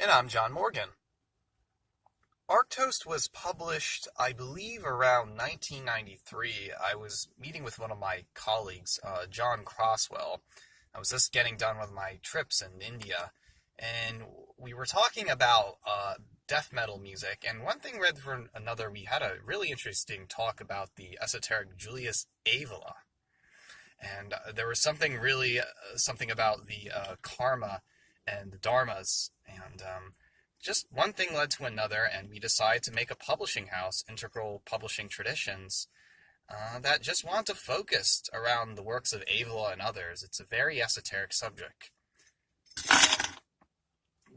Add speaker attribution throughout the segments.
Speaker 1: And I'm John Morgan. Arctoast was published, I believe, around 1993. I was meeting with one of my colleagues, John Croswell. I was just getting done with my trips in India, and we were talking about death metal music, and one thing read from another, we had a really interesting talk about the esoteric Julius Avila. And there was something about the karma and the dharmas, and just one thing led to another, and we decided to make a publishing house, Integral Publishing Traditions, that just wanted to focus around the works of Avila and others. It's a very esoteric subject.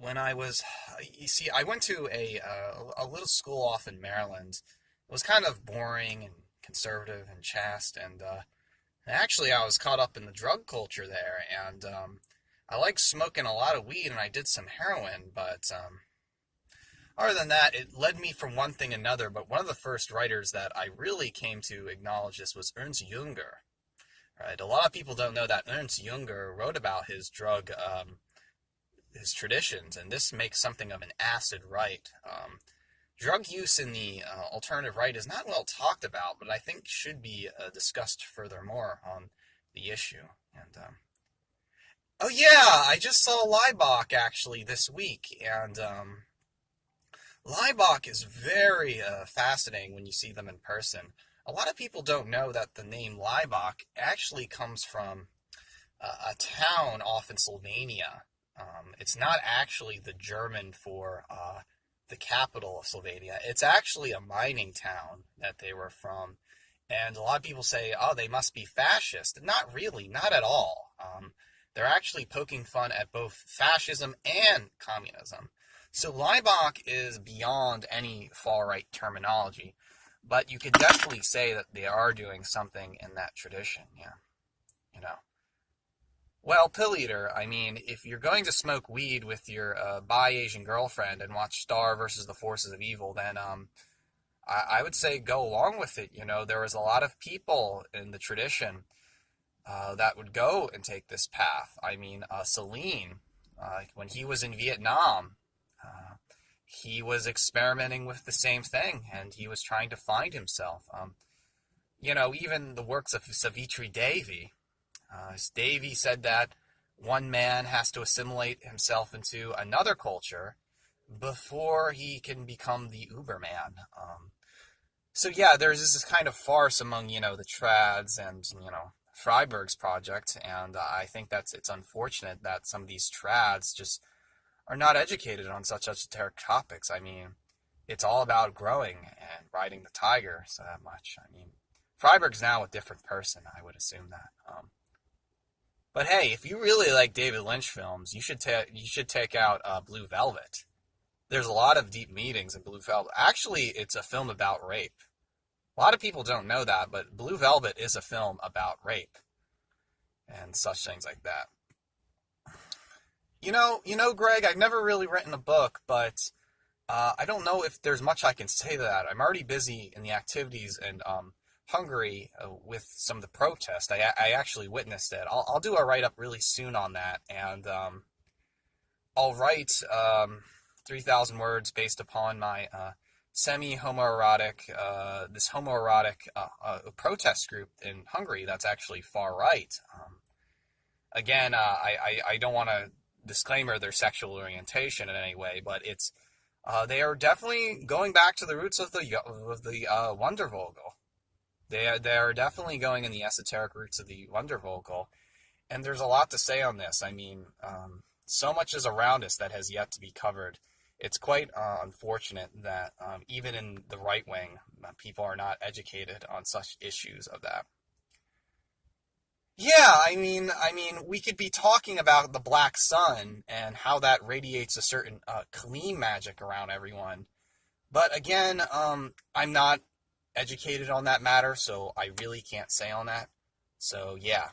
Speaker 1: When I went to a little school off in Maryland. It was kind of boring and conservative and chaste, and actually I was caught up in the drug culture there, and I liked smoking a lot of weed, and I did some heroin, but other than that, it led me from one thing to another. But one of the first writers that I really came to acknowledge this was Ernst Junger. Right? A lot of people don't know that Ernst Junger wrote about his drug, his traditions, and this makes something of an acid rite. Drug use in the alternative right is not well talked about, but I think should be discussed furthermore on the issue. And oh yeah, I just saw Leibach actually this week, and Leibach is very fascinating when you see them in person. A lot of people don't know that the name Leibach actually comes from a town off in Slovenia. It's not actually the German for the capital of Slovenia. It's actually a mining town that they were from. And a lot of people say, oh, they must be fascist. Not really, not at all. They're actually poking fun at both fascism and communism. So Leibach is beyond any far-right terminology, but you could definitely say that they are doing something in that tradition, yeah. You know. Well, Pill Eater, I mean, if you're going to smoke weed with your bi-Asian girlfriend and watch Star versus the Forces of Evil, then I would say go along with it. You know, there was a lot of people in the tradition that would go and take this path. I mean, Celine, when he was in Vietnam, he was experimenting with the same thing, and he was trying to find himself. You know, even the works of Savitri Devi. Devi said that one man has to assimilate himself into another culture before he can become the Uberman. So yeah, there's this kind of farce among, you know, the trads and, you know, Freiberg's project, and I think it's unfortunate that some of these trads just are not educated on such esoteric topics. I mean, it's all about growing and riding the tiger so that much. I mean, Freiberg's now a different person, I would assume that. But hey, if you really like David Lynch films, you should take out Blue Velvet. There's a lot of deep meanings in Blue Velvet. Actually, it's a film about rape. A lot of people don't know that, but Blue Velvet is a film about rape and such things like that. You know, Greg, I've never really written a book, but I don't know if there's much I can say to that. I'm already busy in the activities in Hungary with some of the protests. I actually witnessed it. I'll do a write-up really soon on that, and I'll write 3,000 words based upon my semi-homoerotic, this homoerotic protest group in Hungary that's actually far-right. Again, I don't want to disclaimer their sexual orientation in any way, but it's they are definitely going back to the roots of the Wundervogel. They are definitely going in the esoteric roots of the Wundervogel, and there's a lot to say on this. I mean, so much is around us that has yet to be covered. It's quite unfortunate that even in the right wing, people are not educated on such issues of that. Yeah, I mean, we could be talking about the black sun and how that radiates a certain clean magic around everyone. But again, I'm not educated on that matter, so I really can't say on that. So yeah.